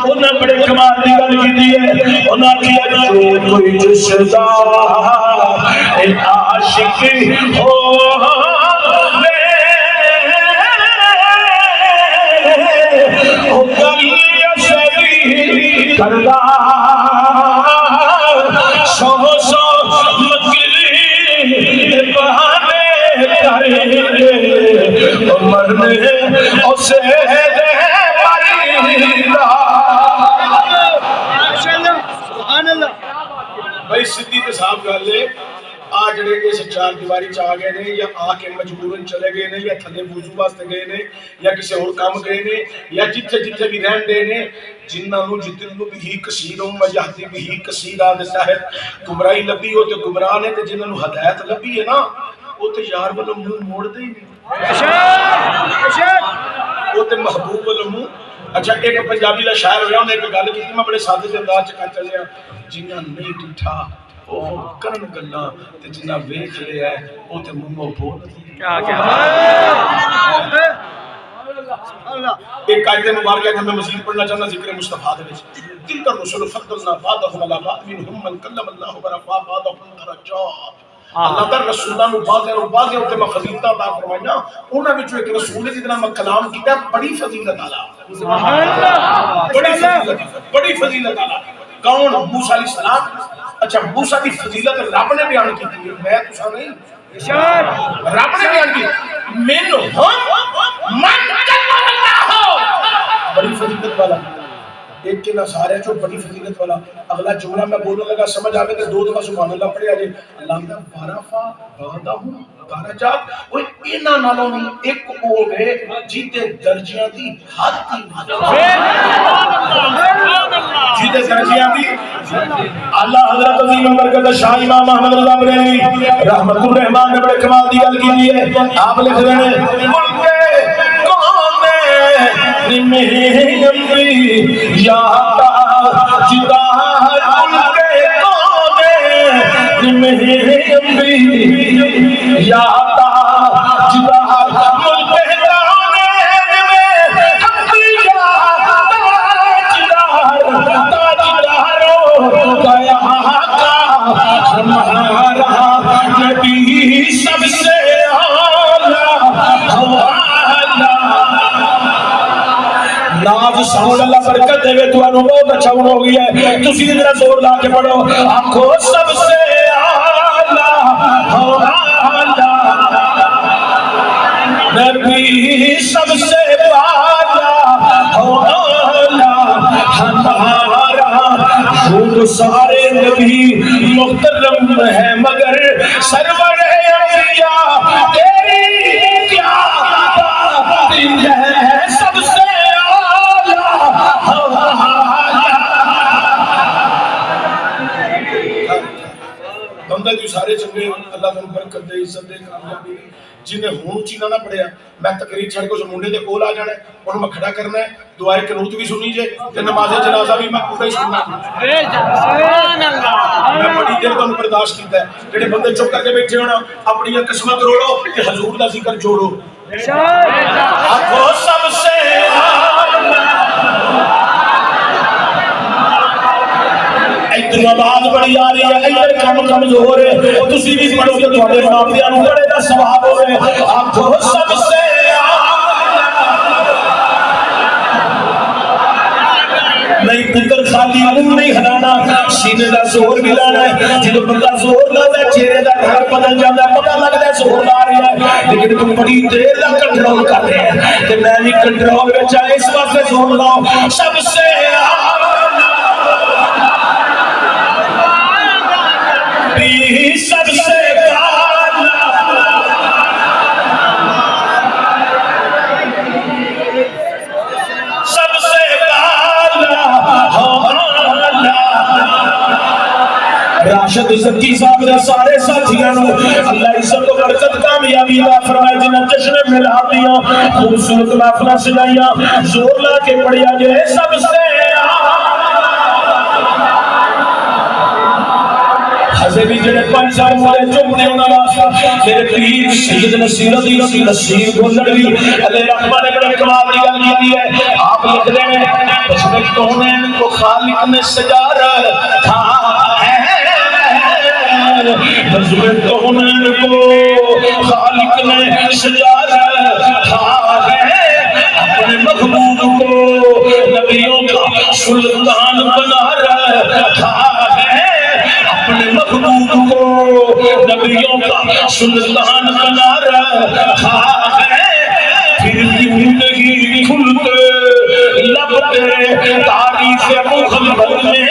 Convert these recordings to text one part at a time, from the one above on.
انہیں بڑے کمال کی گل کی ہے انہاں کیا جو کوئی جسدا عاشق ہو کردا سو سو مکری بہانے کرے عمر میں اسے دے سبحان اللہ بھائی سدھی تے صاحب گل ہے آ جڑے اس چار دیواری چ آ گئے نے یا آ کے مجبورن چلے گئے نے یا تھلے وضو واسطے گئے نے یا کسی اور کام گئے نے یا جتھے جتھے بھی رہن دے نے جنہاں نو جتن نو بھی کثیر یہدی بھی کثیر آ دیتا ہے گمراہی لبی ہو تے گمراہ نے تے جنہاں نو ہدایت لبی ہے نا وہ تے یار والو منہ موڑ دے ہی نہیں وہ تے محبوب والو منہ اچھا ایک پنجابی دا شاعر ہویا انہیں ایک گل کی میں بڑے سادے سے انداز چ کر چلیا جنہاں نہیں ڈٹھا وہ کرن گلاں تے جنہاں ویکھ لیا ہے وہ تے منہ بول کیا ایک آیت مبارکہ ہے میں مزید پڑھنا چاہنا ذکر مصطفیٰ دے وچ تلک الرسل فضلنا بعضهم على بعض منهم من کلم اللہ ورفع بعضهم درجات اللہ تعالی رسولوں نو بعض تے میں فضیلتاں عطا فرمائیاں انہاں وچوں ایک رسول ہے جس نال میں کلام کیتا بڑی فضیلت والا سبحان اللہ بڑی فضیلت والا کون موسیٰ علیہ السلام اچھا موسیٰ کی فضیلت رب نے بیان کی تھی میں تساں نہیں رب نے بیان کی من کلم اللہ بڑی فضیلت والا ایک کے نہ سارے جو بڑی فضیلت والا اگلا جملہ میں بولنے لگا سمجھ آوے تو دو دفعہ سبحان اللہ پڑھے آجے اللہ کا بارفا بعدہم درجات وہ اینا نالوں میں ایک اوے جیتے درجیاں دی حد کی جیتے درجیاں دی اللہ حضرت عظیم برکت شاہ امام احمد رضا بریلوی رحمت الرحمن نے بڑے کمال دی گل کی ہے آپ لکھ رہے ہیں میں امبی یا جدا ان کے کونے میں امبی یا جدا ان کے کونے میں امبیا تاجدارو گیا کا ہمارا نبی سب سے ناز سون اللہ برکت دے تو انو بہت اچھا ہو گیا ہے تسی ذرا زور لا کے پڑھو آنکھو سب سے اعلی ہو اعلی نبی سب سے اعلی ہو اعلی ہمارا خود سارے نبی محترم ہے مگر سرور انبیاء تیری کیا بات ہے سب سے بندہ جو سارے چنگے اللہ تعالی برکت دے عزت دے کامیابی جنہیں ہون چینا نہ پڑیا میں تقریر چھڑ کو منڈے دے کول آ جانا ہے انہوں میں کھڑا کرنا ہے دعائے قنوت بھی سنی جائے تے نماز جنازہ بھی میں پورا ہی سننا سبحان اللہ میں بڑی دیر تو برداشت کیتا ہے جڑے بندے چپ کر کے بیٹھے ہونا اپنی قسمت روڑو تے حضور دا ذکر جوڑو آنکھوں سب سے ادھر آواز بڑی آ رہی ہے ادھر کم کمزور ہے تسی بھی پڑھو کہ تھوڑے ماپیاں نوں بڑے دا ثواب ہوے آنکھوں سب سے نہیں پتر خالی منہ نہیں ہلانا سینے دا زور بھی لانا ہے جدوں بندہ زور لاتا ہے چہرے دا رنگ بدل جاتا ہے پتہ لگتا ہے زور لا رہا ہے لیکن تم بڑی دیر تک کنٹرول کر رہے ہیں کہ میں بھی کنٹرول وچ آ اس واسطے زور لاؤ سب سے سب سے سب سے راشد زکی صاحب نے سارے ساتھیاں اللہ عزت و برکت کامیابی عطا فرمائے جنہیں جشن ملا دیا خوبصورت محفلیں سجائیاں زور لا کے پڑھیا جائے سب سے حضرت جڑے پانچ سال مولے چمنے انہاں واسطے میرے پیر سید نصیر الدین نصیر گولڑوی علیہ رحمہ نے بڑے کمال دی گل کی ہے آپ لکھ رہے ہیں بسم کونین کو خالق نے سجا رکھا ہے، بسم کونین کو خالق نے سجا رکھا ہے، اپنے محبوب کو نبیوں کا سلطان بنا رکھا ہے، اپنے محبوب کو نبیوں کا سلطان بنا رکھا ہے، پھر کیوں نہیں کھلتے لب تیرے تعریف محمد میں،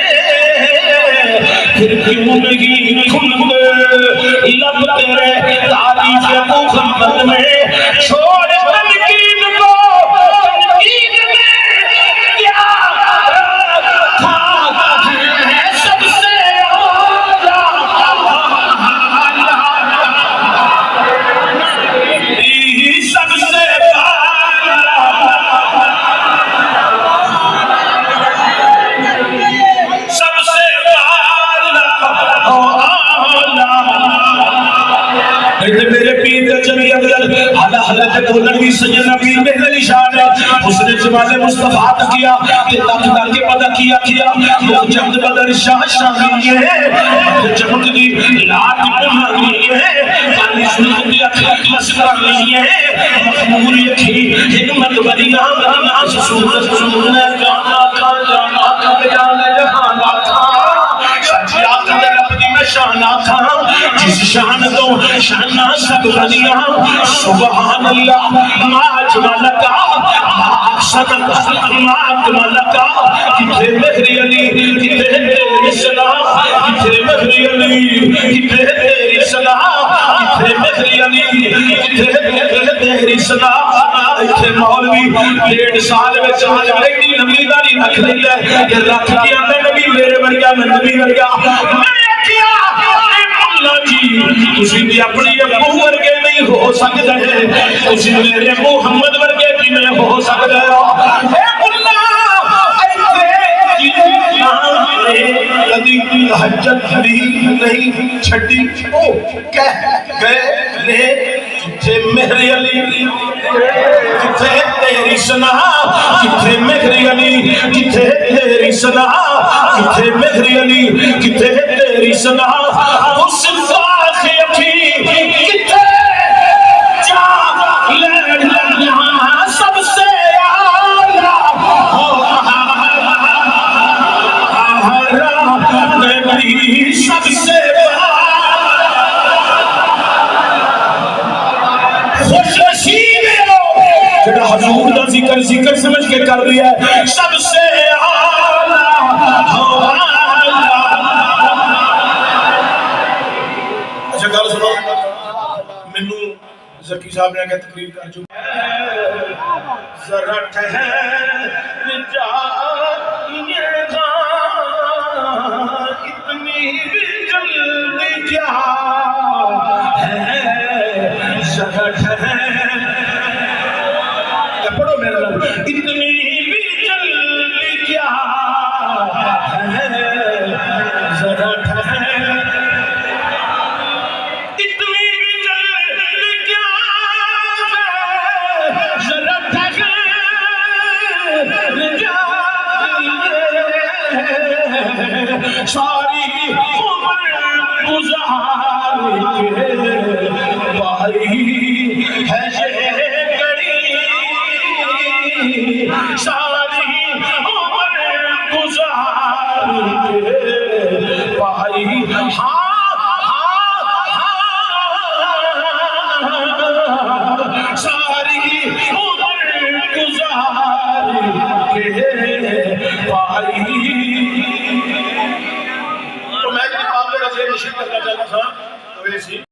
پھر کیوں نہیں کھلتے لب تیرے تعریف محمد میں، چھوڑ تنقید کو تنقید میں کیا رکھا ہے سب سے سب سے میرے پیر کا جمی افضل حالا حالت بولن بھی سید پیر بہر علی شان ہے، اس نے جمال مصطفیٰ کیا کہ تک تک کے پتہ کیا لوگ جمد بدر شاہ شاہی ہے، جمد دی لات پہنی ہے، کالی سنت دی اکھلت مسکرانی ہے، مخمور یکی حکمت برینا برینا سسورت سورنے جانا کھا جانا کھا جانا کھا سجیات دے رب دی میں شانہ کھا جس شان تو شانہ سب غنیاں سبحان اللہ ما اجملکا ما احسنکا ما اکملکا کتے مہری علی کتے تیری صلاح کتے مہری علی کتے تیری صلاح کتے مہری علی کتے تیری صلاح کتے مولوی 1.5 سال میں چاہت بیٹی نبی داری رکھ لئی ہے کہ رکھ کیا میں نبی میرے ورگا میں نبی ورگا میں کیا اللہ جی تسی بھی اپنی ابو ورگے نہیں ہو سکتے ہیں، تسی میرے محمد ورگے بھی نہیں ہو سکتے ہیں، اے اللہ ایتے کدی تہجد بھی نہیں چھٹی او کہہ گئے نے کتے مہری علی کتے تیری صلاح کتے مہری علی کتے تیری صلاح کتے مہری علی کتے تیری صلاح اس باخ یقی کتے جا لینا سب سے آلہ نبی سب سے خوش نصیب جڑا حضور دا ذکر سمجھ کے کر رہی ہے سب سے اچھا گل سنو مینوں ذکی صاحب نے آگے تقریر کر چکے ذرا ٹھہر جا یہ اتنی بھی جلدی کیا ہے ذرا ٹھہر پڑھو میرے لوگ اتنی بھی جلدی کیا ہے ذرا ٹھہر اتنی بھی جلدی کیا ہے ذرا ٹھہر ساری عمر گزار کے بھائی ہے یہ گڑی ساری